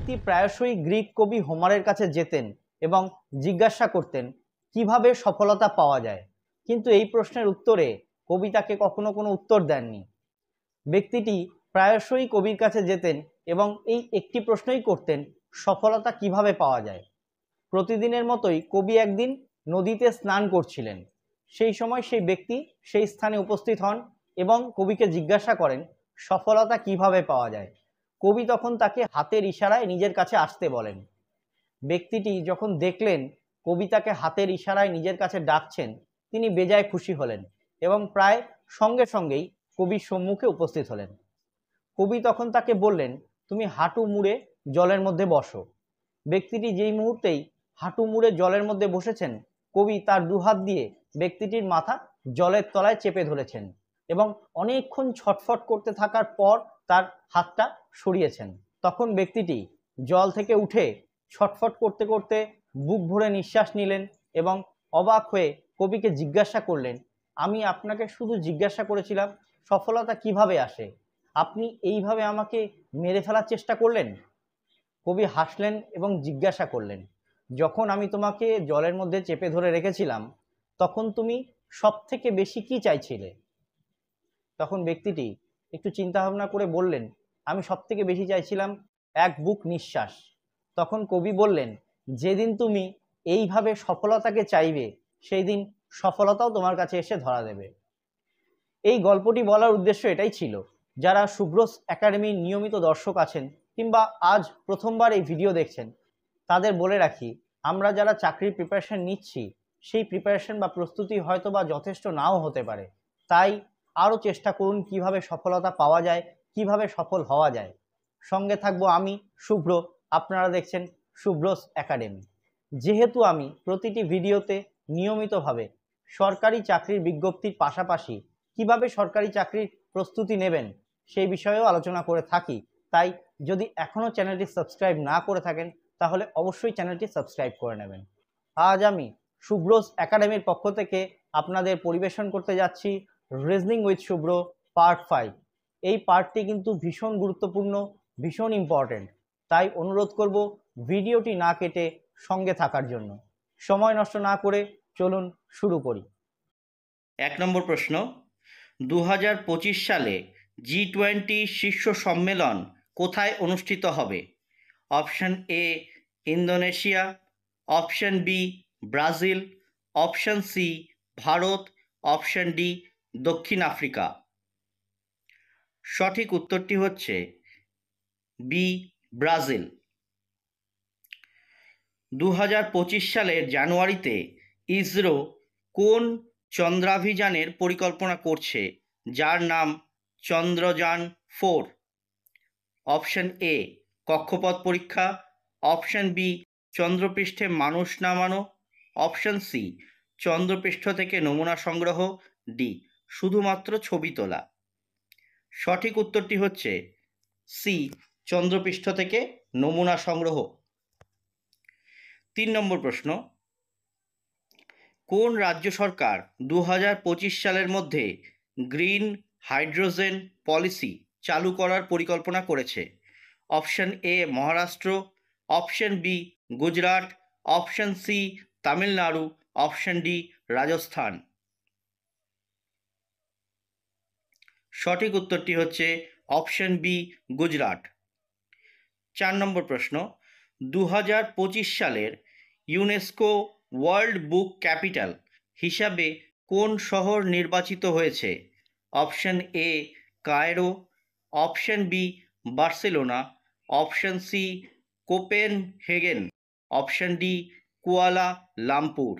ব্যক্তি প্রায়শই গ্রিক কবি হোমারের কাছে যেতেন এবং জিজ্ঞাসা করতেন কিভাবে সফলতা পাওয়া যায়, কিন্তু এই প্রশ্নের উত্তরে কবি তাকে কখনো কোনো উত্তর দেননি। ব্যক্তিটি প্রায়শই কবির কাছে যেতেন এবং এই একটি প্রশ্নই করতেন, সফলতা কিভাবে পাওয়া যায়। প্রতিদিনের মতোই কবি একদিন নদীতে স্নান করছিলেন। সেই সময় সেই ব্যক্তি সেই স্থানে উপস্থিত হন এবং কবিকে জিজ্ঞাসা করেন সফলতা কিভাবে পাওয়া যায়। কবি তখন তাকে হাতের ইশারায় নিজের কাছে আসতে বলেন। ব্যক্তিটি যখন দেখলেন কবি তাকে হাতের ইশারায় নিজের কাছে ডাকছেন, তিনি বেজায় খুশি হলেন এবং প্রায় সঙ্গে সঙ্গেই কবির সম্মুখে উপস্থিত হলেন। কবি তখন তাকে বললেন, তুমি হাঁটু মুড়ে জলের মধ্যে বসো। ব্যক্তিটি যেই মুহূর্তেই হাঁটু মুড়ে জলের মধ্যে বসেছেন, কবি তার দুহাত দিয়ে ব্যক্তিটির মাথা জলের তলায় চেপে ধরেছেন এবং অনেকক্ষণ ছটফট করতে থাকার পর তার হাতটা সরিয়েছেন। তখন ব্যক্তিটি জল থেকে উঠে ছটফট করতে করতে বুক ভরে নিঃশ্বাস নিলেন এবং অবাক হয়ে কবিকে জিজ্ঞাসা করলেন, আমি আপনাকে শুধু জিজ্ঞাসা করেছিলাম সফলতা কিভাবে আসে, আপনি এইভাবে আমাকে মেরে ফেলার চেষ্টা করলেন। কবি হাসলেন এবং জিজ্ঞাসা করলেন, যখন আমি তোমাকে জলের মধ্যে চেপে ধরে রেখেছিলাম তখন তুমি সব থেকে বেশি কি চাইছিলে? তখন ব্যক্তিটি একটু চিন্তা ভাবনা করে বললেন, আমি সব থেকে বেশি চাইছিলাম এক বুক নিঃশ্বাস। তখন কবি বললেন, যেদিন তুমি এইভাবে সফলতাকে চাইবে সেই দিন সফলতাও তোমার কাছে এসে ধরা দেবে। এই গল্পটি বলার উদ্দেশ্য এটাই ছিল, যারা শুভ্রোস একাডেমির নিয়মিত দর্শক আছেন কিংবা আজ প্রথমবার এই ভিডিও দেখছেন, তাদের বলে রাখি, আমরা যারা চাকরির প্রিপারেশন নিচ্ছি সেই প্রিপারেশন বা প্রস্তুতি হয়তো বা যথেষ্ট নাও হতে পারে। তাই আরও চেষ্টা করুন কিভাবে সফলতা পাওয়া যায়, কিভাবে সফল হওয়া যায়। সঙ্গে থাকবো আমি শুভ্র, আপনারা দেখছেন শুভ্রোস একাডেমি। যেহেতু আমি প্রতিটি ভিডিওতে নিয়মিতভাবে সরকারি চাকরির বিজ্ঞপ্তির পাশাপাশি কিভাবে সরকারি চাকরির প্রস্তুতি নেবেন সেই বিষয়েও আলোচনা করে থাকি, তাই যদি এখনও চ্যানেলটি সাবস্ক্রাইব না করে থাকেন তাহলে অবশ্যই চ্যানেলটি সাবস্ক্রাইব করে নেবেন। আজ আমি শুভ্রোস একাডেমির পক্ষ থেকে আপনাদের পরিবেশন করতে যাচ্ছি রিজনিং উইথ শুভ্র পার্ট 5। এই পার্টটি কিন্তু ভীষণ গুরুত্বপূর্ণ, ভীষণ ইম্পর্টেন্ট, তাই অনুরোধ করব ভিডিওটি না কেটে সঙ্গে থাকার জন্য। সময় নষ্ট না করে চলুন শুরু করি। 1 নম্বর প্রশ্ন, 2025 সালে G20 শীর্ষ সম্মেলন কোথায় অনুষ্ঠিত হবে? Option A Indonesia, option B Brazil, option C Bharat, option D দক্ষিণ আফ্রিকা। সঠিক উত্তরটি হচ্ছে বি ব্রাজিল। 2025 সালের জানুয়ারিতে ইসরো কোন চন্দ্রাভিযানের পরিকল্পনা করছে যার নাম চন্দ্রযান 4? অপশন এ কক্ষপথ পরীক্ষা, অপশন বি চন্দ্রপৃষ্ঠে মানুষ নামানো, অপশন সি চন্দ্রপৃষ্ঠ থেকে নমুনা সংগ্রহ, ডি শুধুমাত্র ছবি তোলা। সঠিক উত্তরটি হচ্ছে সি চন্দ্রপৃষ্ঠ থেকে নমুনা সংগ্রহ। 3 নম্বর প্রশ্ন, কোন রাজ্য সরকার 2025 সালের মধ্যে গ্রিন হাইড্রোজেন পলিসি চালু করার পরিকল্পনা করেছে? Option A Maharashtra, option B Gujarat, option C Tamil Nadu, option D Rajasthan. সঠিক উত্তরটি হচ্ছে অপশন বি গুজরাট। 4 নম্বর প্রশ্ন, 2025 সালের ইউনেস্কো ওয়ার্ল্ড বুক ক্যাপিটাল হিসাবে কোন শহর নির্বাচিত হয়েছে? Option A Cairo, option B Barcelona, option C Copenhagen, option D Kuala Lumpur.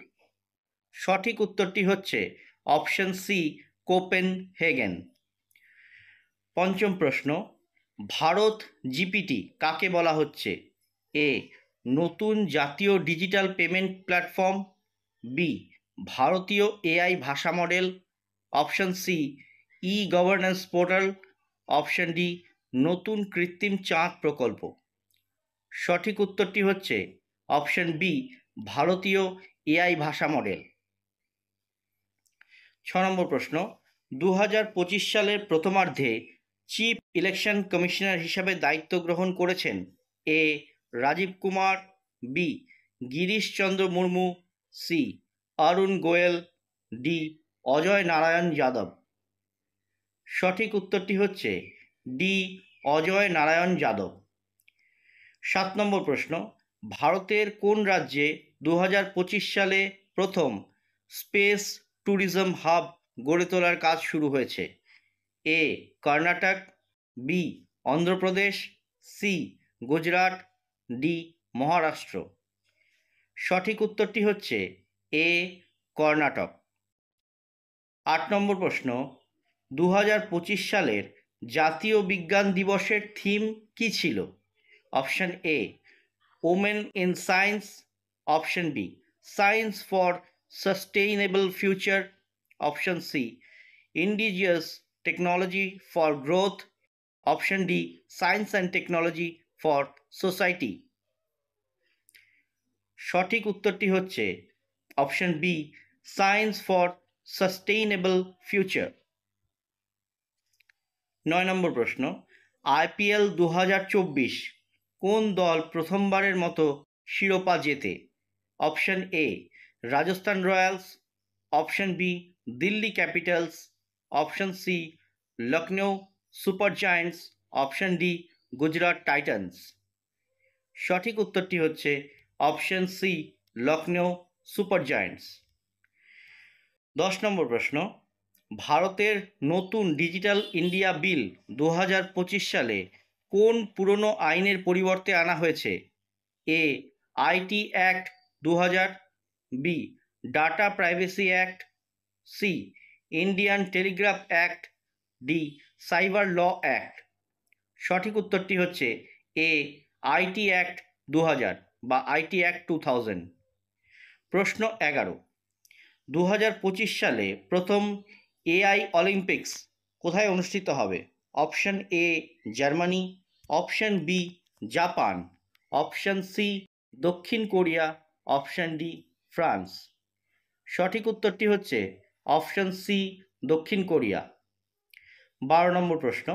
সঠিক উত্তরটি হচ্ছে অপশন সি কোপেনহেগেন। 5ম প্রশ্ন, ভারত জিপিটি কাকে বলা হচ্ছে? এ নতুন জাতীয় ডিজিটাল পেমেন্ট প্ল্যাটফর্ম, বি ভারতীয় এআই ভাষা model, option C e governance portal, option D নতুন কৃত্রিম চাঁদ প্রকল্প। সঠিক উত্তরটি হচ্ছে অপশন বি ভারতীয় এআই ভাষা মডেল। 6 নম্বর প্রশ্ন, 2025 সালের প্রথমার্ধে চিফ ইলেকশন কমিশনার হিসাবে দায়িত্ব গ্রহণ করেছেন? এ রাজীব কুমার, বি গিরিশচন্দ্র মুর্মু, সি অরুণ গোয়েল, ডি অজয় নারায়ণ যাদব। সঠিক উত্তরটি হচ্ছে ডি অজয় নারায়ণ যাদব। 7 নম্বর প্রশ্ন, ভারতের কোন রাজ্যে 2025 সালে প্রথম স্পেস ট্যুরিজম হাব গড়ে তোলার কাজ শুরু হয়েছে? A Karnataka, B Andhra Pradesh, C Gujarat, D Maharashtra. সঠিক উত্তরটি হচ্ছে এ কর্ণাটক। 8 নম্বর প্রশ্ন, 2025 সালের জাতীয় বিজ্ঞান দিবসের থিম কি ছিল? Option A women in science, option B science for sustainable future, option C indigenous technology for growth, option D science and technology for society. সঠিক উত্তরটি হচ্ছে option B science for sustainable future. 9 নম্বর প্রশ্ন, IPL 2024 কোন দল প্রথমবারের মতো শিরোপা জেতে? Option A Rajasthan Royals, option B Delhi Capitals, option C Lucknow Super Giants, option D Gujarat Titans. সঠিক উত্তরটি হচ্ছে option C Lucknow Super giants. 10 নম্বর প্রশ্ন, ভারতের নতুন ডিজিটাল ইন্ডিয়া বিল 2025 সালে কোন পুরনো আইনের পরিবর্তে আনা হয়েছে? A IT Act 2000, B Data Privacy Act, C Indian Telegraph Act, D Cyber Law Act. সঠিক উত্তরটি হচ্ছে এ আইটি অ্যাক্ট 2000 বা আইটি অ্যাক্ট 2000। প্রশ্ন 11, 2025 সালে প্রথম এআই অলিম্পিক্স কোথায় অনুষ্ঠিত হবে? Option A Germany, option B Japan, option C দক্ষিণ কোরিয়া, অপশন ডি ফ্রান্স। সঠিক উত্তরটি হচ্ছে অপশন সি দক্ষিণ কোরিয়া। 12 নম্বর প্রশ্ন,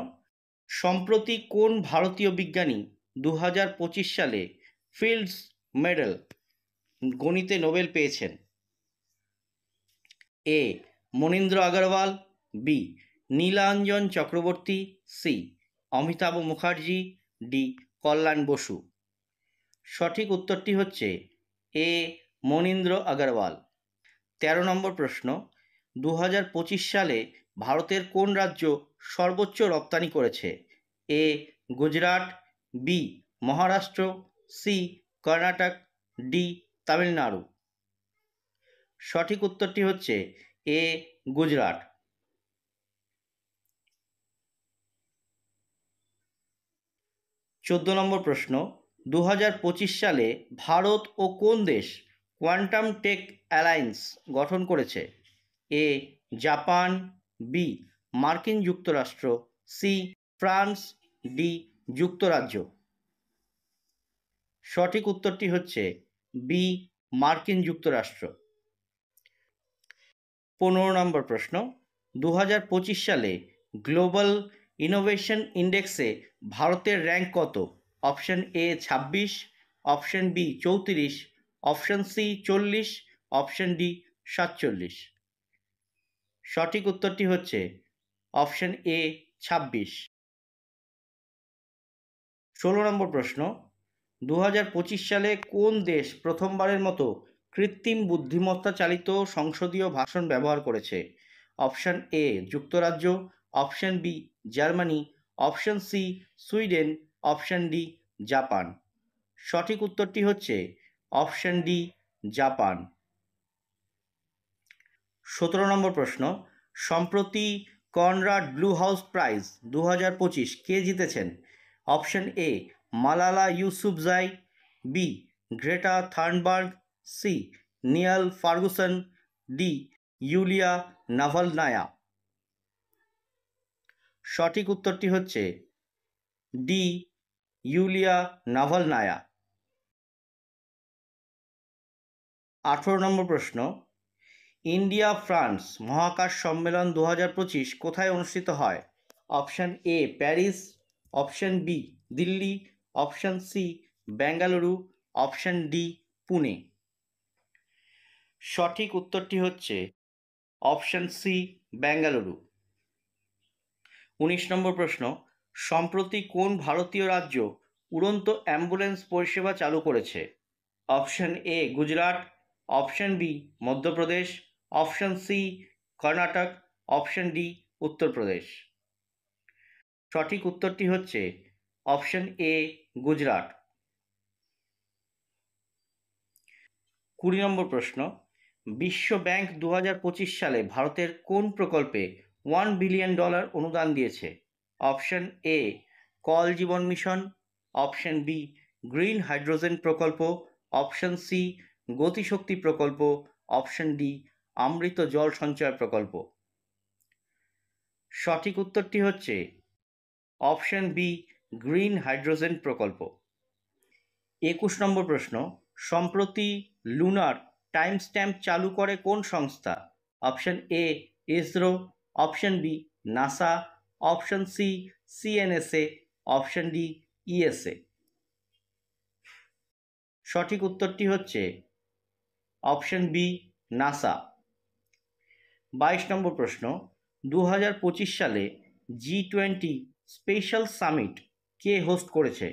সম্প্রতি কোন ভারতীয় বিজ্ঞানী 2025 সালে ফিল্ডস মেডেল গণিতে নোবেল পেয়েছেন? A Manindra Agrawal, B Nilanjan Chakraborty, C Amitabh Mukherjee, D Kalyan Basu. সঠিক উত্তরটি হচ্ছে এ মনীন্দ্র আগরওয়াল। 13 নম্বর প্রশ্ন, 2025 সালে ভারতের কোন রাজ্য সর্বোচ্চ রপ্তানি করেছে? A Gujarat, B Maharashtra, C Karnataka, D Tamil Nadu. সঠিক উত্তরটি হচ্ছে এ গুজরাট। 14 নম্বর প্রশ্ন, 2025 সালে ভারত ও কোন দেশ কোয়ান্টাম টেক অ্যালায়েন্স গঠন করেছে? এ জাপান, বি মার্কিন যুক্তরাষ্ট্র, সি ফ্রান্স, ডি যুক্তরাজ্য। সঠিক উত্তরটি হচ্ছে বি মার্কিন যুক্তরাষ্ট্র। 15 নম্বর প্রশ্ন, 2025 সালে গ্লোবাল ইনোভেশন ইন্ডেক্সে ভারতের র্যাঙ্ক কত? Option A 26, option B 34, option C 40, option D 47। সঠিক উত্তরটি হচ্ছে অপশন এ 26। 16 নম্বর প্রশ্ন, 2025 সালে কোন দেশ প্রথমবারের মতো কৃত্রিম বুদ্ধিমত্তা চালিত সংসদীয় ভাষণ ব্যবহার করেছে? অপশন এ যুক্তরাজ্য, option B Germany, option C Sweden, option D Japan. সঠিক উত্তরটি হচ্ছে অপশন ডি জাপান। 17 নম্বর প্রশ্ন, সম্প্রতি কনরাড ব্লু হাউস প্রাইজ 2025 কে জিতেছেন? Option A Malala Yousafzai, B Greta Thunberg, C Niall Ferguson, D Yulia Navalnaya. সঠিক উত্তরটি হচ্ছে ডি ইউলিয়া নাভালনায়া। 18 নম্বর প্রশ্ন, ইন্ডিয়া ফ্রান্স মহাকাশ সম্মেলন 2025 কোথায় অনুষ্ঠিত হয়? Option A Paris, option B Delhi, option C Bengaluru, option D Pune. সঠিক উত্তরটি হচ্ছে অপশন সি বেঙ্গালুরু। 19 নম্বর প্রশ্ন, সম্প্রতি কোন ভারতীয় রাজ্য উড়ন্ত অ্যাম্বুলেন্স পরিষেবা চালু করেছে? Option A Gujarat, option B Madhya Pradesh, option C Karnataka, option D Uttar Pradesh. সঠিক উত্তরটি হচ্ছে অপশন এ গুজরাট। 20 নম্বর প্রশ্ন, বিশ্ব ব্যাংক 2025 সালে ভারতের কোন প্রকল্পে $1 বিলিয়ন অনুদান দিয়েছে? Option A call Jibon mission, option B green hydrogen প্রকল্প, অপশন সি গতিশক্তি প্রকল্প, অপশন ডি অমৃত জল সঞ্চয় প্রকল্প। সঠিক উত্তরটি হচ্ছে অপশন বি গ্রিন হাইড্রোজেন প্রকল্প। 21 নম্বর প্রশ্ন, সম্প্রতি লুনার টাইম স্ট্যাম্প চালু করে কোন সংস্থা? Option A ISRO, option B NASA, option C CNSA, option D ESA. সঠিক উত্তরটি হচ্ছে অপশন বি নাসা। 22 নম্বর প্রশ্ন, 2025 সালে G20 স্পেশাল সামিট কে হোস্ট করেছে?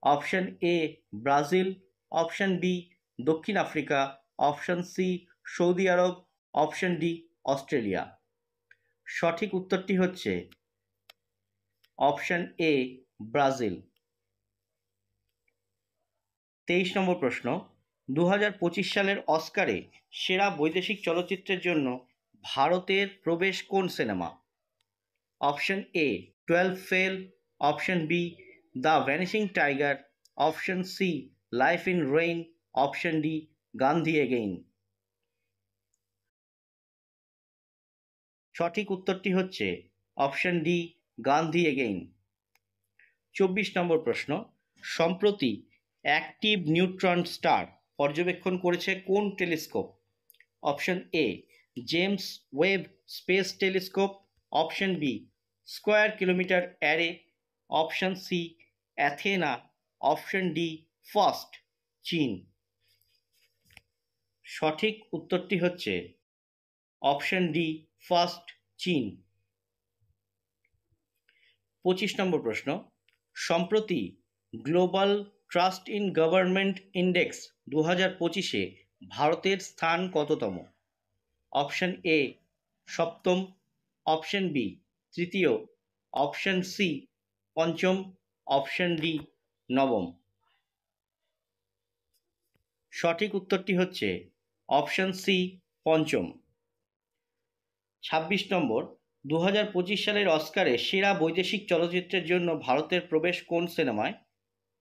Option A Brazil, option B দক্ষিণ Africa, option C Saudi Arab, option D Australia. সঠিক উত্তরটি হচ্ছে অপশন এ ব্রাজিল। 23 নম্বর প্রশ্ন, 2025 সালের অস্কারে সেরা বৈদেশিক চলচ্চিত্রের জন্য ভারতের প্রবেশ কোন cinema? Option A 12 fail, option B the vanishing tiger, option C life in rain, option D Gandhi again. সঠিক উত্তরটি হচ্ছে অপশন ডি গান্ধী এগেইন। 24 নম্বর প্রশ্ন, সম্প্রতি অ্যাক্টিভ নিউট্রন স্টার পর্যবেক্ষণ করেছে কোন telescope? Option A James Webb space telescope, option B square kilometre array, option C Athena, option D first চীন। সঠিক উত্তরটি হচ্ছে অপশন ডি ফার্স্ট চীন। 25 নম্বর প্রশ্ন, সম্প্রতি global trust in government index 2025-এ ভারতের স্থান কততম? অপশন এ সপ্তম, অপশন বি তৃতীয়, অপশন সি পঞ্চম, অপশন ডি নবম। সঠিক উত্তরটি হচ্ছে অপশন সি পঞ্চম। 26 নম্বর, 2025 সালের অস্কারে সেরা বৈদেশিক চলচ্চিত্রের জন্য ভারতের প্রবেশ কোন সিনেমায়?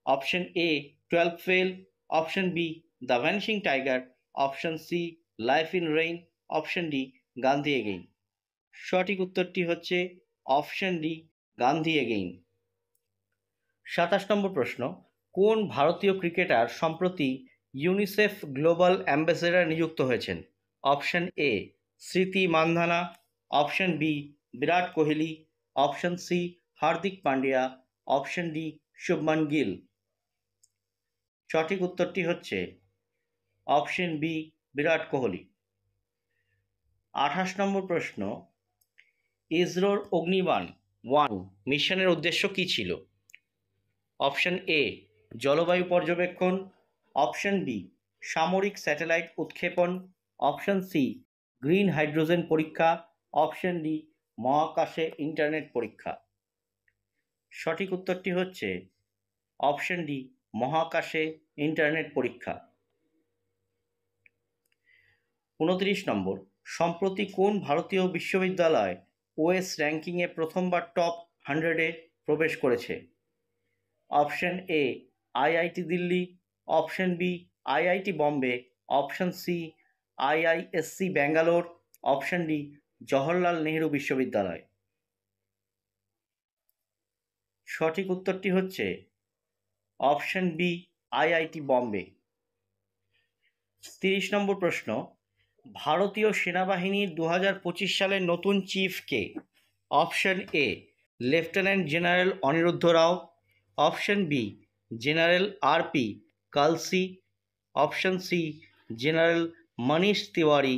Option A 12 fail, option B the vanishing tiger, option C life in rain, option D Gandhi again. সঠিক উত্তরটি হচ্ছে অপশন ডি গান্ধী এগেইন। 27 নম্বর প্রশ্ন, কোন ভারতীয় ক্রিকেটার সম্প্রতি ইউনিসেফ গ্লোবাল অ্যাম্বাসেডর নিযুক্ত হয়েছেন? Option A Smriti Mandhana, option B Virat Kohli, option C Hardik Pandya, option D Shubman Gill. সঠিক উত্তরটি হচ্ছে অপশন বি বিরাট কোহলি। 28 নম্বর প্রশ্ন, ইসরোর অগ্নিবাণ 1 মিশনের উদ্দেশ্য কী ছিল? অপশন এ জলবায়ু পর্যবেক্ষণ, অপশন বি সামরিক স্যাটেলাইট উৎক্ষেপণ, অপশন সি গ্রিন হাইড্রোজেন পরীক্ষা, অপশন ডি মহাকাশে ইন্টারনেট পরীক্ষা। সঠিক উত্তরটি হচ্ছে অপশন ডি মহাকাশে ইন্টারনেট পরীক্ষা। 29 নম্বর, সম্প্রতি কোন ভারতীয় বিশ্ববিদ্যালয় ওএস র্যাঙ্কিংয়ে প্রথমবার টপ 100-এ প্রবেশ করেছে? Option A IIT Delhi, option B IIT Bombay, option C IISc Bangalore, option D Jawaharlal Nehru বিশ্ববিদ্যালয়। সঠিক উত্তরটি হচ্ছে অপশন বি আইআইটি বম্বে। 30 নম্বর প্রশ্ন, ভারতীয় সেনাবাহিনীর 2025 সালের নতুন চিফ কে? Option A lieutenant general Aniruddh Rao, option B general RP Kalsi, option C general Manish Tiwari,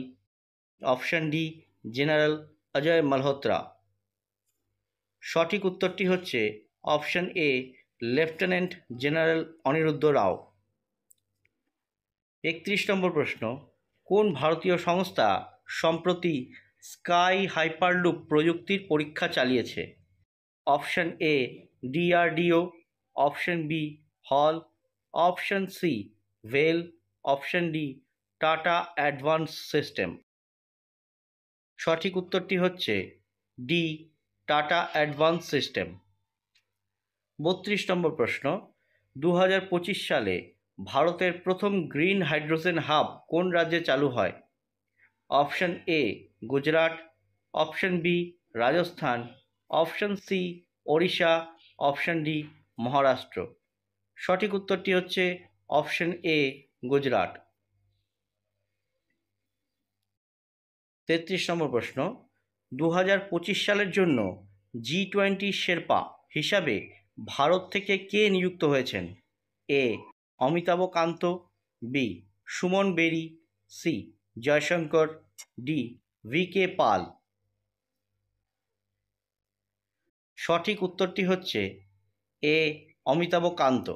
option D general Ajay Malhotra. সঠিক উত্তরটি হচ্ছে option A lieutenant general Aniruddh Rao. 31 নম্বর প্রশ্ন, কোন ভারতীয় সংস্থা সম্প্রতি স্কাই হাইপারলুপ প্রযুক্তির পরীক্ষা চালিয়েছে? Option A DRDO, option B HAL, option C ভেল, option D Tata advance system. সঠিক উত্তরটি হচ্ছে ডি টাটা অ্যাডভান্স সিস্টেম। 32 নম্বর প্রশ্ন, 2025 সালে ভারতের প্রথম গ্রিন হাইড্রোজেন হাব কোন রাজ্যে চালু হয়? Option A Gujarat, option B Rajasthan, option C Odisha, option D Maharashtra. সঠিক উত্তরটি হচ্ছে অপশন এ গুজরাট। 33 নম্বর প্রশ্ন, 2025 সালের জন্য G20 শেরপা হিসাবে ভারত থেকে কে নিযুক্ত হয়েছেন? এ অমিতাভ কান্ত, বি সুমন বেরি, সি জয়শঙ্কর, ডি VK পাল। সঠিক উত্তরটি হচ্ছে এ অমিতাভ কান্ত।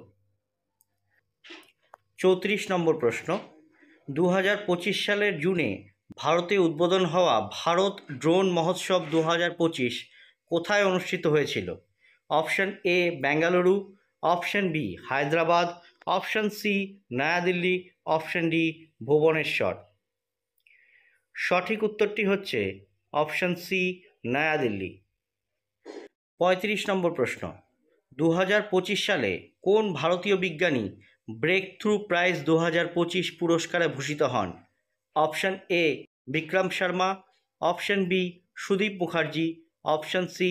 34 নম্বর প্রশ্ন, 2025 সালের জুনে ভারতে উদ্বোধন হওয়া ভারত ড্রোন মহোৎসব 2025 কোথায় অনুষ্ঠিত হয়েছিল? Option A Bengaluru, option B Hyderabad, option C New Delhi, option D Bhubaneswar. সঠিক উত্তরটি হচ্ছে অপশন সি নয়াদিল্লি। 35 নম্বর প্রশ্ন, 2025 সালে কোন ভারতীয় বিজ্ঞানী ব্রেক থ্রু প্রাইজ 2025 পুরস্কারে ভূষিত হন? Option A Vikram Sharma, option B Sudip Mukherjee, option C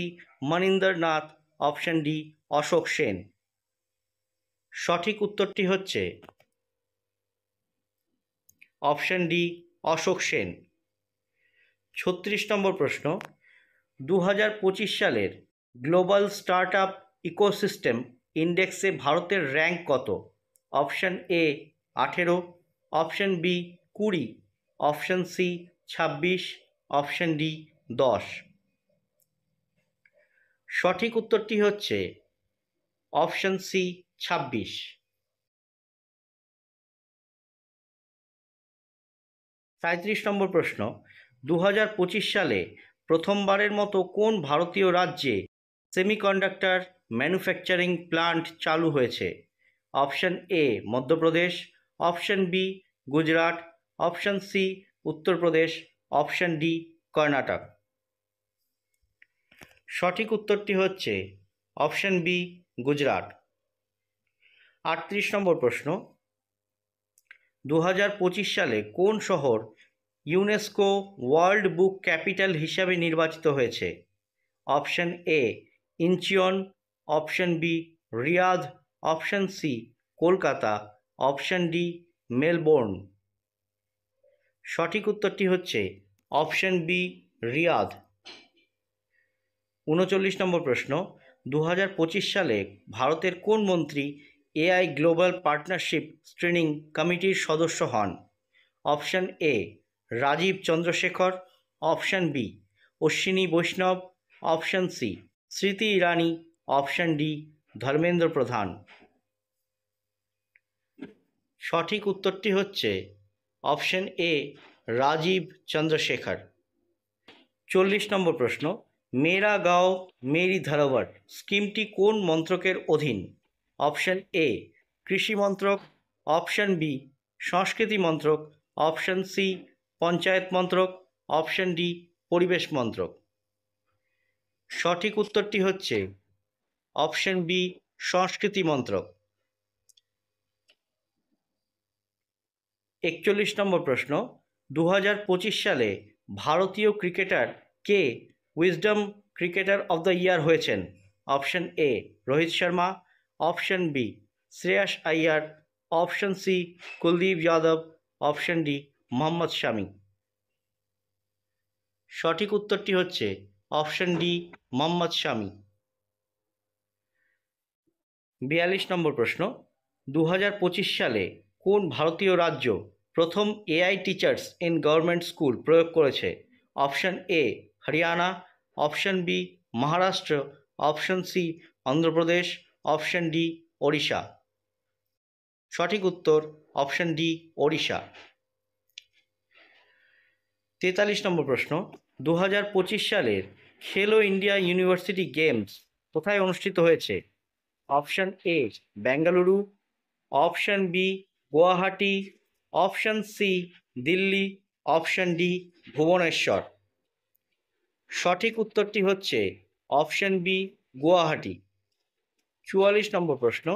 Maninder Nath, option D Ashok Sen. সঠিক উত্তরটি হচ্ছে অপশন ডি অশোক সেন। 36 নম্বর প্রশ্ন, 2025 সালের গ্লোবাল স্টার্টআপ ইকোসিস্টেম ইন্ডেক্সে ভারতের র্যাঙ্ক কত? Option A 18, option B 20, option C 26, option D 10। সঠিক উত্তরটি হচ্ছে অপশন সি 26। 37 নম্বর প্রশ্ন, 2025 সালে প্রথমবারের মতো কোন ভারতীয় রাজ্যে সেমিকন্ডাক্টর ম্যানুফ্যাকচারিং প্লান্ট চালু হয়েছে? Option A Madhya Pradesh, option B Gujarat, option C Uttar Pradesh, option D Karnataka. সঠিক উত্তরটি হচ্ছে অপশন বি গুজরাট। 38 নম্বর প্রশ্ন, 2025 সালে কোন শহর ইউনেস্কো ওয়ার্ল্ড বুক ক্যাপিটাল হিসাবে নির্বাচিত হয়েছে? Option A Incheon, option B Riyadh, option C Kolkata, option D Melbourne. সঠিক উত্তরটি হচ্ছে অপশন বি রিয়াদ। 39 নম্বর প্রশ্ন, 2025 সালে ভারতের কোন মন্ত্রী AI গ্লোবাল পার্টনারশিপ স্ক্রিনিং কমিটির সদস্য হন? Option A Rajeev Chandrasekhar, option B Ashwini Vaishnaw, option C Smriti Irani, option D Dharmendra প্রধান। সঠিক উত্তরটি হচ্ছে অপশন এ রাজীব চন্দ্রশেখর। 40 নম্বর প্রশ্ন, মেরা গাঁও মেরি ধরোহর স্কিমটি কোন মন্ত্রকের অধীন? অপশন এ কৃষি মন্ত্রক, অপশন বি সংস্কৃতি মন্ত্রক, অপশন সি পঞ্চায়েত মন্ত্রক, অপশন ডি পরিবেশ মন্ত্রক। সঠিক উত্তরটি হচ্ছে অপশন বি সংস্কৃতি মন্ত্রক। 41 নম্বর প্রশ্ন, 2025 সালে ভারতীয় ক্রিকেটার কে Wisden cricketer of the year হয়েছেন? Option A Rohit Sharma, option B Shreyas Iyer, option C Kuldeep Yadav, option D Mohammed Shami. সঠিক উত্তরটি হচ্ছে অপশন ডি মোহাম্মদ শামি। 42 নম্বর প্রশ্ন, 2025 সালে কোন ভারতীয় রাজ্য প্রথম AI teachers in government school প্রয়োগ করেছে? Option A Haryana, option B Maharashtra, option C Andhra Pradesh, option D Odisha. সঠিক উত্তর অপশন ডি ওড়িশা। 43 নম্বর প্রশ্ন, 2025 সালের খেলো ইন্ডিয়া ইউনিভার্সিটি গেমস কোথায় অনুষ্ঠিত হয়েছে? Option A Bengaluru, option B Guwahati, option C Delhi, option D Bhubaneswar. সঠিক উত্তরটি হচ্ছে অপশন বি গুয়াহাটি। 44 নম্বর প্রশ্ন,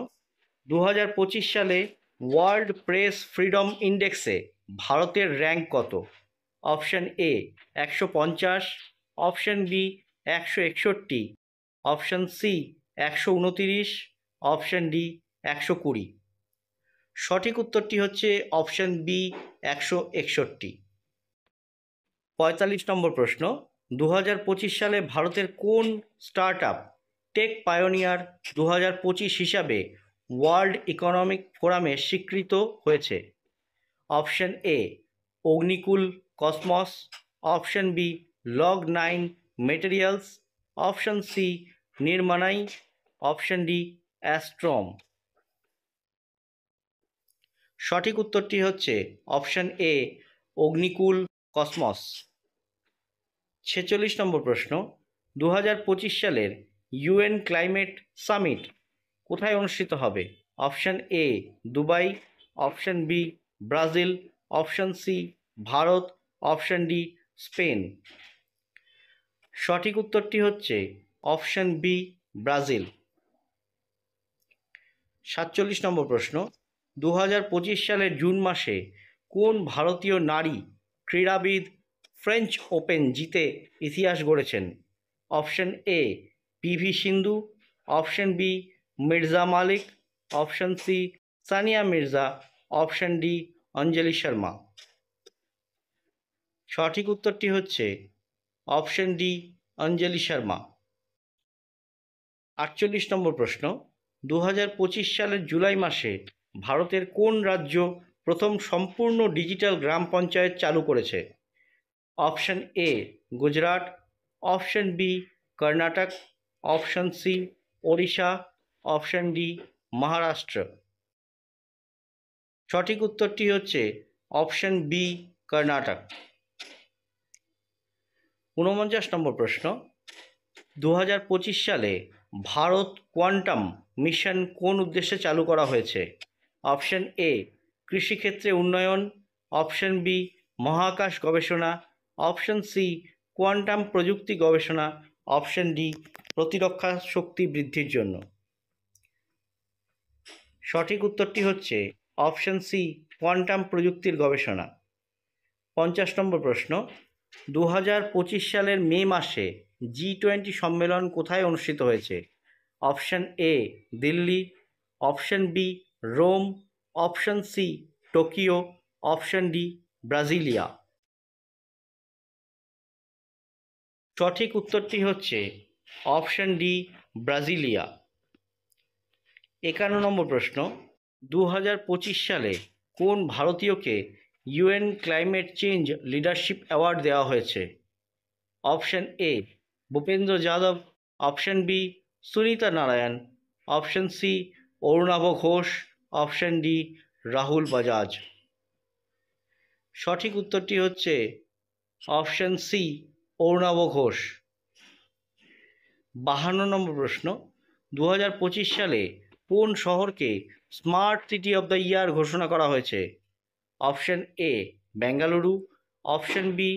2025 সালে ওয়ার্ল্ড প্রেস ফ্রিডম ইন্ডেক্সে ভারতের র্যাঙ্ক কত? Option A 150, option B 161, option C 129, option D 120। সঠিক উত্তরটি হচ্ছে অপশন বি 161। 45 নম্বর প্রশ্ন, 2025 সালে ভারতের কোন স্টার্ট আপ টেক পায়োনিয়ার 2025 হিসাবে ওয়ার্ল্ড ইকোনমিক ফোরামে স্বীকৃত হয়েছে? Option A Agnikul Cosmos, option B লগ9 মেটেরিয়ালস, অপশন সি নির্মাণাই, অপশন ডি অ্যাস্ট্রম। সঠিক উত্তরটি হচ্ছে অপশন এ অগ্নিকুল কসমস। 46 নম্বর প্রশ্ন, 2025 সালের ইউএন ক্লাইমেট সামিট কোথায় অনুষ্ঠিত হবে? Option A Dubai, option B Brazil, option C Bharat, option D Spain. সঠিক উত্তরটি হচ্ছে অপশন বি ব্রাজিল। 47 নম্বর প্রশ্ন, 2025 সালের জুন মাসে কোন ভারতীয় নারী ক্রীড়াবিদ ফ্রেঞ্চ ওপেন জিতে ইতিহাস গড়েছেন? Option A PV Sindhu, option B Mirza Malik, option C Sania Mirza, option D Anjali Sharma. সঠিক উত্তরটি হচ্ছে option D Anjali Sharma. 48 number প্রশ্ন, 2025 সালের জুলাই মাসে ভারতের কোন রাজ্য প্রথম সম্পূর্ণ ডিজিটাল গ্রাম পঞ্চায়েত চালু করেছে? Option A Gujarat, option B Karnataka, option C Odisha, option D Maharashtra. সঠিক উত্তরটি হচ্ছে অপশন বি কর্ণাটক। 49 নম্বর প্রশ্ন, 2025 সালে ভারত কোয়ান্টাম মিশন কোন উদ্দেশ্যে চালু করা হয়েছে? অপশন এ কৃষিক্ষেত্রে উন্নয়ন, অপশন বি মহাকাশ গবেষণা, অপশন সি কোয়ান্টাম প্রযুক্তি গবেষণা, অপশন ডি প্রতিরক্ষা শক্তি বৃদ্ধির জন্য। সঠিক উত্তরটি হচ্ছে অপশন সি কোয়ান্টাম প্রযুক্তির গবেষণা। 50 নম্বর প্রশ্ন, 2025 সালের মে মাসে G20 সম্মেলন কোথায় অনুষ্ঠিত হয়েছে? Option A Delhi, option B Rome, option C Tokyo, option D Brasilia. সঠিক উত্তরটি হচ্ছে অপশন ডি ব্রাজিলিয়া। 51 নম্বর প্রশ্ন, 2025 সালে কোন ভারতীয়কে UN climate change leadership award দেওয়া হয়েছে? Option A Bhupender Yadav, option B Sunita Narain, option C Arunabha Ghosh, option D Rahul Bajaj. সঠিক উত্তরটি হচ্ছে option C Arunabha Ghosh. 52 number প্রশ্ন, 2025 সালে কোন শহরকে smart city of the year ঘোষণা করা হয়েছে? Option A Bengaluru, option B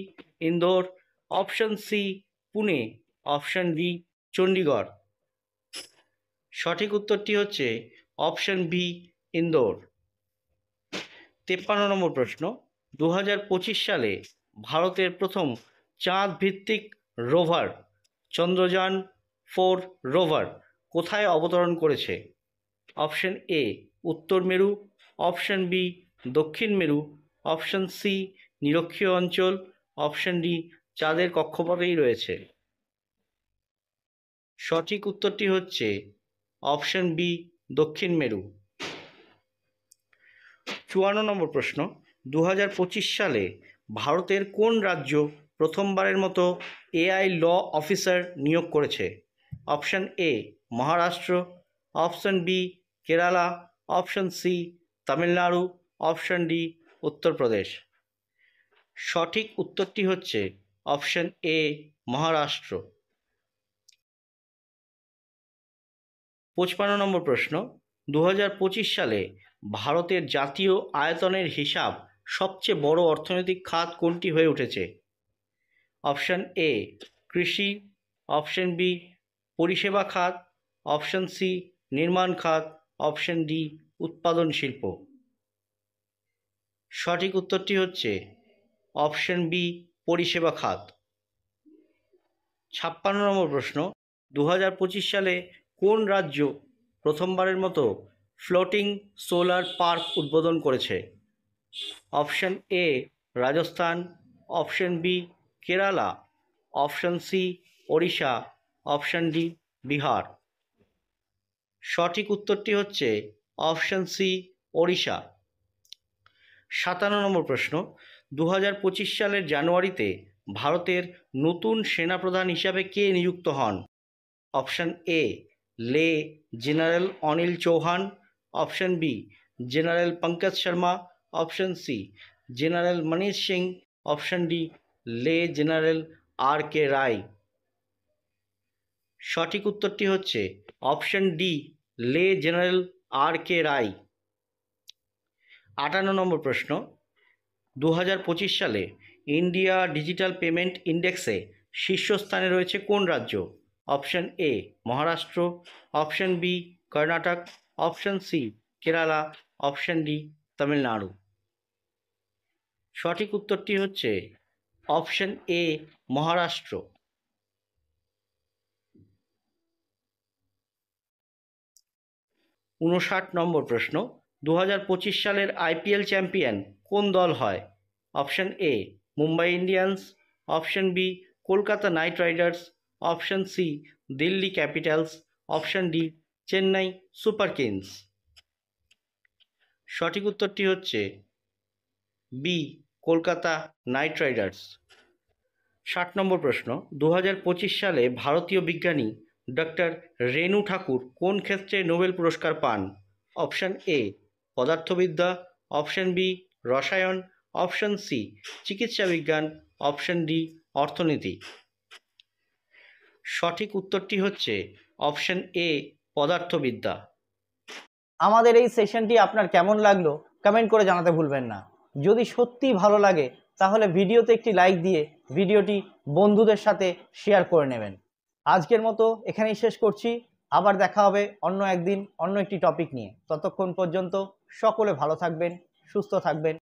Indore, option C Pune, option D Chandigarh. সঠিক উত্তরটি হচ্ছে অপশন বি ইন্দোর। 53 নম্বর প্রশ্ন, 2025 সালে ভারতের প্রথম চাঁদ ভিত্তিক রোভার চন্দ্রযান-4 রোভার কোথায় অবতরণ করেছে? অপশন এ উত্তর মেরু, অপশন বি দক্ষিণ মেরু, অপশন সি নিরক্ষীয় অঞ্চল, অপশন ডি চাঁদের কক্ষপথেই রয়েছে। সঠিক উত্তরটি হচ্ছে অপশন বি দক্ষিণ মেরু। 54 নম্বর প্রশ্ন, 2025 সালে ভারতের কোন রাজ্য প্রথমবারের মতো এআই ল অফিসার নিয়োগ করেছে? Option A Maharashtra, option B Kerala, option C Tamil Nadu, option D Uttar Pradesh. সঠিক উত্তরটি হচ্ছে অপশন এ মহারাষ্ট্র। 55 নম্বর প্রশ্ন, 2025 সালে ভারতের জাতীয় আয়তনের হিসাব সবচেয়ে বড় অর্থনৈতিক খাত কোনটি হয়ে উঠেছে? অপশন এ কৃষি, অপশন বি পরিষেবা খাত, অপশন সি নির্মাণ খাত, অপশন ডি উৎপাদন শিল্প। সঠিক উত্তরটি হচ্ছে অপশন বি পরিষেবা খাত। 56 নম্বর প্রশ্ন, 2025 সালে কোন রাজ্য প্রথমবারের মতো ফ্লোটিং সোলার পার্ক উদ্বোধন করেছে? Option A Rajasthan, option B Kerala, option C Odisha, option D Bihar. সঠিক উত্তরটি হচ্ছে অপশন সি ওড়িশা। 57 নম্বর প্রশ্ন, 2025 সালের জানুয়ারিতে ভারতের নতুন সেনাপ্রধান হিসাবে কে নিযুক্ত হন? অপশন এ লে general Anil Chauhan, option B general Pankaj Sharma, option C general Manish Singh, option D লে জেনারেল আর কে রায়। সঠিক উত্তরটি হচ্ছে অপশন ডি লে general R K Rai. 58 number প্রশ্ন, 2025 সালে ইন্ডিয়া ডিজিটাল পেমেন্ট ইন্ডেক্সে শীর্ষস্থানে রয়েছে কোন রাজ্য? Option A Maharashtra, option B Karnataka, option C Kerala, option D Tamil Nadu. সঠিক উত্তরটি হচ্ছে অপশন এ মহারাষ্ট্র। 59 নম্বর প্রশ্ন, 2025 সালের আইপিএল চ্যাম্পিয়ন কোন দল হয়? Option A Mumbai Indians, option B Kolkata Knight Riders, option C Delhi Capitals, option D Chennai Super Kings. সঠিক উত্তরটি হচ্ছে বি কলকাতা নাইট রাইডার্স। 60 নম্বর প্রশ্ন, 2025 সালে ভারতীয় বিজ্ঞানী ডক্টর রেণু ঠাকুর কোন ক্ষেত্রে নোবেল পুরস্কার পান? অপশন এ পদার্থবিদ্যা, অপশন বি রসায়ন, অপশন সি চিকিৎসা বিজ্ঞান, অপশন ডি অর্থনীতি। সঠিক উত্তরটি হচ্ছে অপশন এ পদার্থবিদ্যা। আমাদের এই সেশনটি আপনার কেমন লাগলো কমেন্ট করে জানাতে ভুলবেন না। যদি সত্যিই ভালো লাগে তাহলে ভিডিওতে একটি লাইক দিয়ে ভিডিওটি বন্ধুদের সাথে শেয়ার করে নেবেন। আজকের মতো এখানেই শেষ করছি। আবার দেখা হবে অন্য একদিন অন্য একটি টপিক নিয়ে। ততক্ষণ পর্যন্ত সকলে ভালো থাকবেন, সুস্থ থাকবেন।